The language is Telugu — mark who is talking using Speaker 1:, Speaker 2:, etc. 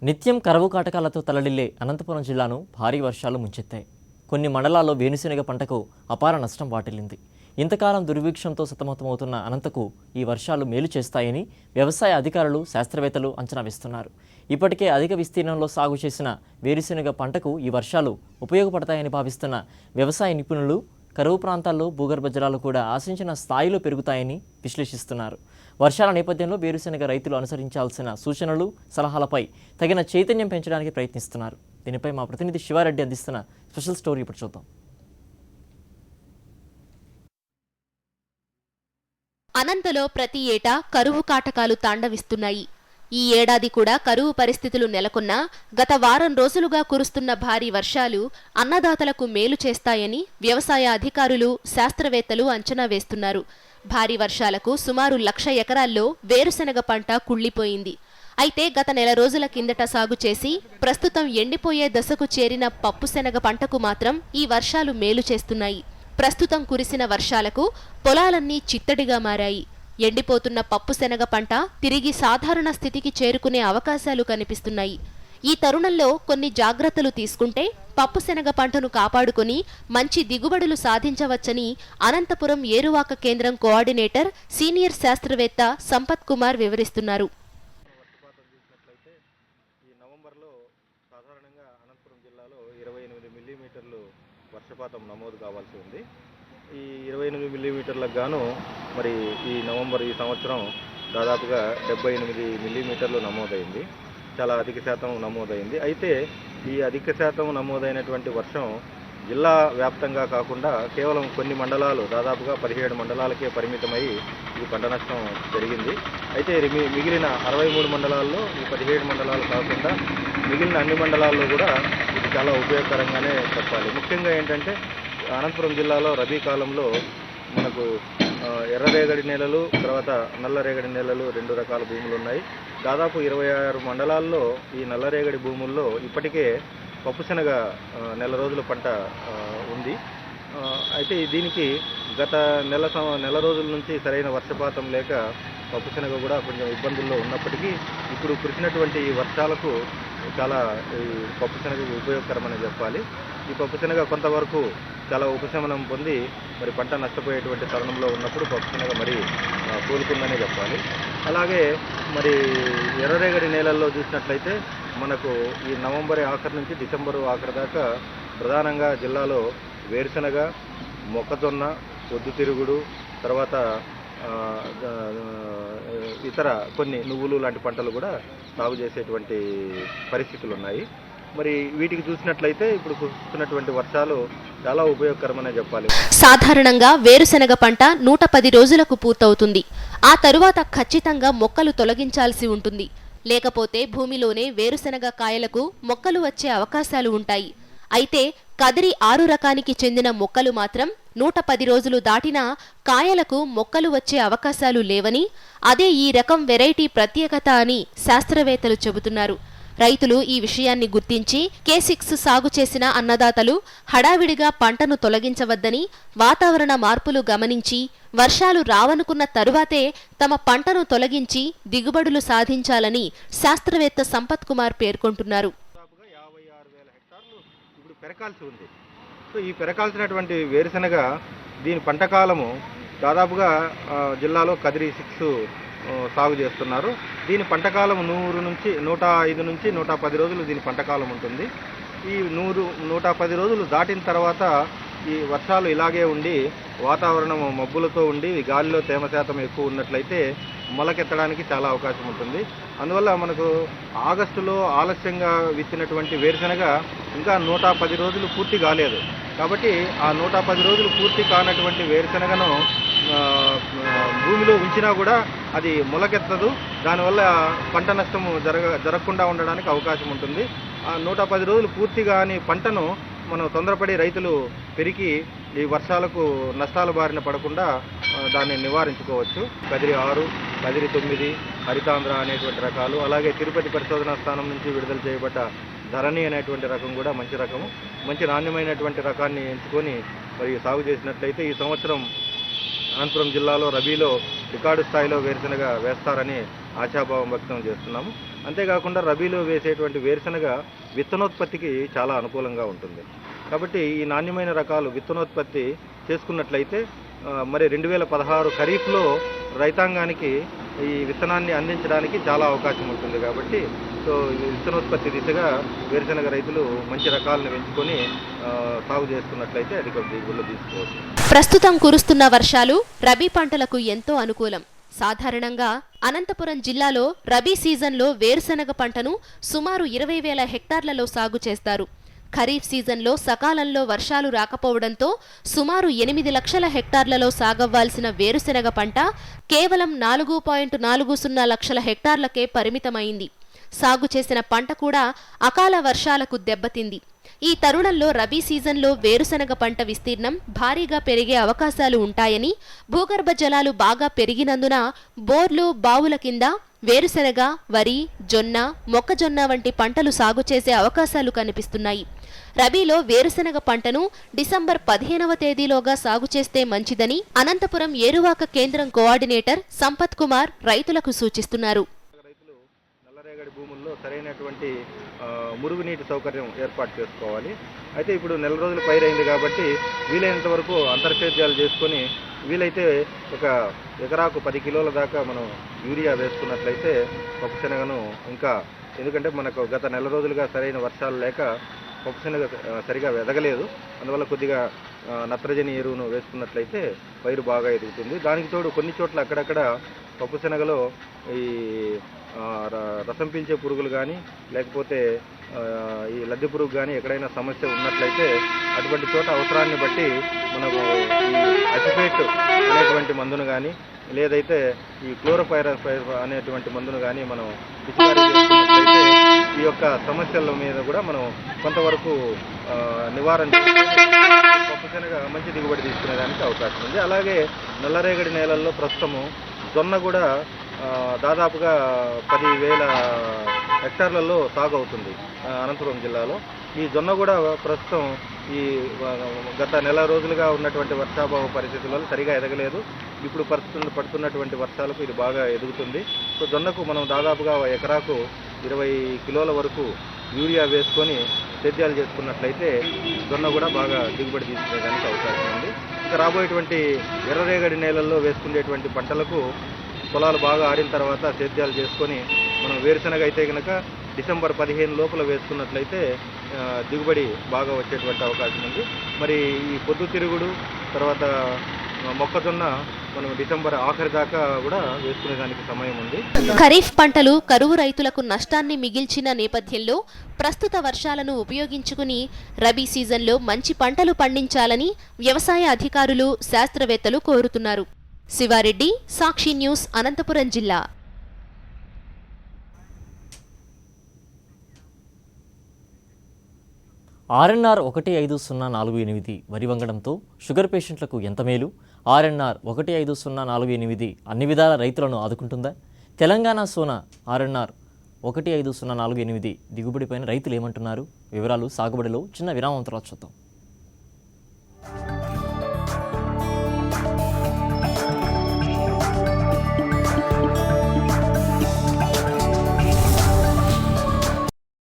Speaker 1: నిత్యం కరువు కాటకాలతో తలడిల్లే అనంతపురం జిల్లాను భారీ వర్షాలు ముంచెత్తాయి. కొన్ని మండలాల్లో వేరుశెనగ పంటకు అపార నష్టం వాటిల్లింది. ఇంతకాలం దుర్భిక్షంతో సతమతమవుతున్న అనంతకు ఈ వర్షాలు మేలు చేస్తాయని వ్యవసాయ అధికారులు, శాస్త్రవేత్తలు అంచనా వేస్తున్నారు. ఇప్పటికే అధిక విస్తీర్ణంలో సాగు చేసిన వేరుశెనగ పంటకు ఈ వర్షాలు ఉపయోగపడతాయని భావిస్తున్న వ్యవసాయ నిపుణులు కరువు ప్రాంతాల్లో భూగర్భ జలాలు కూడా ఆశించిన స్థాయిలో పెరుగుతాయని విశ్లేషిస్తున్నారు. వర్షాల నేపథ్యంలో వేరుశెనగ రైతులు అనుసరించాల్సిన సూచనలు, సలహాలపై తగిన చైతన్యం పెంచడానికి ప్రయత్నిస్తున్నారు. దీనిపై మా ప్రతినిధి శివారెడ్డి అందిస్తున్న స్పెషల్ స్టోరీ ఇప్పుడు చూద్దాం.
Speaker 2: అనంతలో ప్రతి ఏటా కరువు కాటకాలు తాండవిస్తున్నాయి. ఈ ఏడాది కూడా కరువు పరిస్థితులు నెలకొన్నా గత వారం రోజులుగా కురుస్తున్న భారీ వర్షాలు అన్నదాతలకు మేలు చేస్తాయని వ్యవసాయ అధికారులు, శాస్త్రవేత్తలు అంచనా వేస్తున్నారు. భారీ వర్షాలకు సుమారు 1,00,000 ఎకరాల్లో వేరుశెనగ పంట కుళ్లిపోయింది. అయితే గత నెల రోజుల కిందట సాగు చేసి ప్రస్తుతం ఎండిపోయే దశకు చేరిన పప్పుశెనగ పంటకు మాత్రం ఈ వర్షాలు మేలు చేస్తున్నాయి. ప్రస్తుతం కురిసిన వర్షాలకు పొలాలన్నీ చిత్తడిగా మారాయి. ఎండిపోతున్న పప్పుశెనగ పంట తిరిగి సాధారణ స్థితికి చేరుకునే అవకాశాలు కనిపిస్తున్నాయి. ఈ తరుణంలో కొన్ని జాగ్రత్తలు తీసుకుంటే పప్పుశెనగ పంటను కాపాడుకుని మంచి దిగుబడులు సాధించవచ్చని అనంతపురం ఏరువాక కేంద్రం కోఆర్డినేటర్, సీనియర్ శాస్త్రవేత్త సంపత్ కుమార్ వివరిస్తున్నారు.
Speaker 3: ఈ నవంబర్లో సాధారణంగా అనంతపురం జిల్లాలో 28 మిల్లీమీటర్లు వర్షపాతం నమోదు కావాల్సి ఉంది. ఈ 28 మిల్లీమీటర్లకు గాను మరి ఈ సంవత్సరం దాదాపుగా 78 మిల్లీమీటర్లు నమోదైంది. చాలా అధిక శాతం నమోదైంది. అయితే ఈ అధిక శాతం నమోదైనటువంటి వర్షం జిల్లా వ్యాప్తంగా కాకుండా కేవలం కొన్ని మండలాలు, దాదాపుగా 17 మండలాలకే పరిమితమై ఈ పంట నష్టం జరిగింది. అయితే మిగిలిన 63 మండలాల్లో ఈ 17 మండలాలు కాకుండా మిగిలిన అన్ని మండలాల్లో కూడా ఇది చాలా ఉపయోగకరంగానే చెప్పాలి. ముఖ్యంగా ఏంటంటే అనంతపురం జిల్లాలో రబీ కాలంలో మనకు ఎర్రరేగడి నేలలు, తర్వాత నల్లరేగడి నేలలు 2 రకాల భూములు ఉన్నాయి. దాదాపు 26 మండలాల్లో ఈ నల్లరేగడి భూముల్లో ఇప్పటికే పప్పుశెనగ నెల రోజుల పంట ఉంది. అయితే దీనికి గత నెల రోజుల నుంచి సరైన వర్షపాతం లేక పప్పుశెనగ కూడా కొంచెం ఇబ్బందుల్లో ఉన్నప్పటికీ ఇప్పుడు కురిసినటువంటి ఈ వర్షాలకు చాలా ఈ పప్పుశెనగకు ఉపయోగకరమని చెప్పాలి. ఈ పప్పుశెనగ కొంతవరకు చాలా ఉపశమనం పొంది మరి పంట నష్టపోయేటువంటి తరుణంలో ఉన్నప్పుడు పప్పుశెనగ మరి కోలుకుందనే చెప్పాలి. అలాగే మరి ఎర్రరేగడి నేలల్లో చూసినట్లయితే మనకు ఈ నవంబర్ ఆఖరి నుంచి డిసెంబరు ఆఖరి దాకా ప్రధానంగా జిల్లాలో వేరుశెనగ, మొక్కజొన్న, పొద్దుతిరుగుడు, తర్వాత ఇతర కొన్ని నువ్వులు లాంటి పంటలు కూడా సాగు చేసేటువంటి పరిస్థితులు ఉన్నాయి. మరి వీటికి చూసినట్లయితే ఇప్పుడు కురుస్తున్నటువంటి వర్షాలు చాలా ఉపయోగకరమనే చెప్పాలి.
Speaker 2: సాధారణంగా వేరుశెనగ పంట 110 రోజులకు పూర్తవుతుంది. ఆ తరువాత ఖచ్చితంగా మొక్కలు తొలగించాల్సి ఉంటుంది. లేకపోతే భూమిలోనే వేరుశెనగ కాయలకు మొక్కలు వచ్చే అవకాశాలు ఉంటాయి. అయితే కదిరి 6 రకానికి చెందిన మొక్కలు మాత్రం 110 రోజులు దాటినా కాయలకు మొక్కలు వచ్చే అవకాశాలు లేవని, అదే ఈ రకం వెరైటీ ప్రత్యేకత అని శాస్త్రవేత్తలు చెబుతున్నారు. రైతులు ఈ విషయాన్ని గుర్తించి K6 సాగు చేసిన అన్నదాతలు హడావిడిగా పంటను తొలగించవద్దని, వాతావరణ మార్పులు గమనించి వర్షాలు రావనుకున్న తరువాతే తమ పంటను తొలగించి దిగుబడులు సాధించాలని శాస్త్రవేత్త సంపత్ కుమార్ పేర్కొంటున్నారు.
Speaker 3: ఇప్పుడు పెరకాల్సి ఉంది. సో ఈ పెరకాల్సినటువంటి వేరుశెనగ దీని పంటకాలము దాదాపుగా జిల్లాలో కదిరి 6 సాగు చేస్తున్నారు. దీని పంటకాలం 105 నుంచి 110 రోజులు దీని పంటకాలం ఉంటుంది. ఈ 110 రోజులు దాటిన తర్వాత ఈ వర్షాలు ఇలాగే ఉండి వాతావరణం మబ్బులతో ఉండి గాలిలో తేమ శాతం ఎక్కువ ఉన్నట్లయితే మొలకెత్తడానికి చాలా అవకాశం ఉంటుంది. అందువల్ల మనకు ఆగస్టులో ఆలస్యంగా విత్తినటువంటి వేరుశెనగ ఇంకా 110 రోజులు పూర్తి కాలేదు. కాబట్టి ఆ 110 రోజులు పూర్తి కానటువంటి వేరుశెనగను భూమిలో ఉంచినా కూడా అది మొలకెత్తదు. దానివల్ల పంట నష్టము జరగకుండా ఉండడానికి అవకాశం ఉంటుంది. ఆ 110 రోజులు పూర్తి కాని పంటను మనం తొందరపడి రైతులు పెరిగి ఈ వర్షాలకు నష్టాల బారిన పడకుండా దాన్ని నివారించుకోవచ్చు. కదిరి 6, కదిరి 9, హరితాంధ్ర అనేటువంటి రకాలు, అలాగే తిరుపతి పరిశోధనా స్థానం నుంచి విడుదల చేయబడ్డ ధరణి అనేటువంటి రకం కూడా మంచి రకము. మంచి నాణ్యమైనటువంటి రకాన్ని ఎంచుకొని మరి సాగు చేసినట్లయితే ఈ సంవత్సరం అనంతపురం జిల్లాలో రబీలో రికార్డు స్థాయిలో వేరుశెనగ వేస్తారని ఆశాభావం వ్యక్తం చేస్తున్నాము. అంతేకాకుండా రబీలో వేసేటువంటి వేరుశనగ విత్తనోత్పత్తికి చాలా అనుకూలంగా ఉంటుంది. కాబట్టి ఈ నాణ్యమైన రకాలు విత్తనోత్పత్తి చేసుకున్నట్లయితే మరి 2016 ఖరీఫ్లో రైతాంగానికి ఈ విత్తనాన్ని అందించడానికి చాలా అవకాశం ఉంటుంది. కాబట్టి ఈ విత్తనోత్పత్తి దిశగా వేరుశనగ రైతులు మంచి రకాలను ఎంచుకొని సాగు చేసుకున్నట్లయితే అధిక దిగుబడులు తీసుకోవచ్చు.
Speaker 2: ప్రస్తుతం కురుస్తున్న వర్షాలు రబీ పంటలకు ఎంతో అనుకూలం. సాధారణంగా అనంతపురం జిల్లాలో రబీ సీజన్లో వేరుశనగ పంటను సుమారు 20,000 హెక్టార్లలో సాగు చేస్తారు. ఖరీఫ్ సీజన్లో సకాలంలో వర్షాలు రాకపోవడంతో సుమారు 8 లక్షల హెక్టార్లలో సాగవ్వాల్సిన వేరుశెనగ పంట కేవలం 4.40 లక్షల హెక్టార్లకే పరిమితమైంది. సాగు చేసిన పంట కూడా అకాల వర్షాలకు దెబ్బతింది. ఈ తరుణంలో రబీ సీజన్లో వేరుశెనగ పంట విస్తీర్ణం భారీగా పెరిగే అవకాశాలు ఉంటాయని, భూగర్భ జలాలు బాగా పెరిగినందున బోర్లు, బావుల కింద వేరుశెనగ, వరి, జొన్న, మొక్కజొన్న వంటి పంటలు సాగు చేసే అవకాశాలు కనిపిస్తున్నాయి. రబీలో వేరుశెనగ పంటను డిసెంబర్ 15వ తేదీలోగా సాగు చేస్తే మంచిదని అనంతపురం ఏరువాక కేంద్రం కోఆర్డినేటర్ సంపత్ కుమార్ రైతులకు సూచిస్తున్నారు.
Speaker 3: రైతులు నల్లరేగడి భూముల్లో సరైనటువంటి మురుగునీటి సౌకర్యం ఏర్పాటు చేసుకోవాలి. అయితే ఇప్పుడు నెల రోజులు పైరైంది కాబట్టి వీలైనంత వరకు అంతర్సేద్యాలు చేసుకొని వీలైతే ఒక ఎకరాకు 10 కిలోల దాకా మనం యూరియా వేసుకున్నట్లయితే పప్పుశనగను ఇంకా, ఎందుకంటే మనకు గత నెల రోజులుగా సరైన వర్షాలు లేక పప్పుశనగ సరిగా ఎదగలేదు. అందువల్ల కొద్దిగా నత్రజని ఎరువును వేసుకున్నట్లయితే పైరు బాగా ఎదుగుతుంది. దానికి తోడు కొన్ని చోట్ల అక్కడక్కడ పప్పుశనగలో ఈ రసం పీల్చే పురుగులు కానీ లేకపోతే ఈ లద్దె పురుగు కానీ ఎక్కడైనా సమస్య ఉన్నట్లయితే అటువంటి చోట అవసరాన్ని బట్టి మనకు ఈ అసిఫేట్ అనేటువంటి మందును కానీ లేదైతే ఈ క్లోరోపైరస్ అనేటువంటి మందును కానీ మనం పిచికారీ చేసుకున్నట్లయితే ఈ యొక్క సమస్యల మీద కూడా మనం కొంతవరకు నివారణ పప్పుశనగ మంచి దిగుబడి తీసుకునేదానికి అవకాశం ఉంది. అలాగే నల్లరేగడి నేలల్లో ప్రస్తుతము జొన్న కూడా దాదాపుగా 10,000 హెక్టార్లలో సాగు అవుతుంది అనంతపురం జిల్లాలో. ఈ జొన్న కూడా ప్రస్తుతం ఈ గత నెల రోజులుగా ఉన్నటువంటి వర్షాభావ పరిస్థితులలో సరిగా ఎదగలేదు. ఇప్పుడు పడుతున్నటువంటి వర్షాలకు ఇది బాగా ఎదుగుతుంది. సో జొన్నకు మనం దాదాపుగా ఎకరాకు 20 కిలోల వరకు యూరియా వేసుకొని సేద్యాలు చేసుకున్నట్లయితే జొన్న కూడా బాగా దిగుబడి తీసుకునేదానికి అవకాశం ఉంది. ఇంకా రాబోయేటువంటి ఎర్రరేగడి నేలల్లో వేసుకునేటువంటి పంటలకు పొలాలు బాగా ఆరిన తర్వాత సేద్యాలు చేసుకొని మనం వేరుశనగ అయితే కనుక డిసెంబర్ 15 లోపల వేసుకున్నట్లయితే దిగుబడి బాగా వచ్చేటువంటి అవకాశం ఉంది. మరి ఈ పొద్దుతిరుగుడు తర్వాత మొక్కజొన్న మనం డిసెంబర్ ఆఖరి దాకా కూడా వేసుకునేదానికి సమయం ఉంది.
Speaker 2: ఖరీఫ్ పంటలు కరువు రైతులకు నష్టాన్ని మిగిల్చిన నేపథ్యంలో ప్రస్తుత వర్షాలను ఉపయోగించుకుని రబీ సీజన్లో మంచి పంటలు పండించాలని వ్యవసాయ అధికారులు, శాస్త్రవేత్తలు కోరుతున్నారు. శివారెడ్డి, సాక్షి న్యూస్, అనంతపురం జిల్లా.
Speaker 1: RNR 15048 వరి వంగడంతో షుగర్ పేషెంట్లకు ఎంత మేలు? RNR 15048 అన్ని విధాల రైతులను ఆదుకుంటుందా? తెలంగాణ సోనా RNR 15048 దిగుబడిపైన రైతులు ఏమంటున్నారు? వివరాలు సాగుబడిలో చిన్న విరామం తర్వాత చూద్దాం.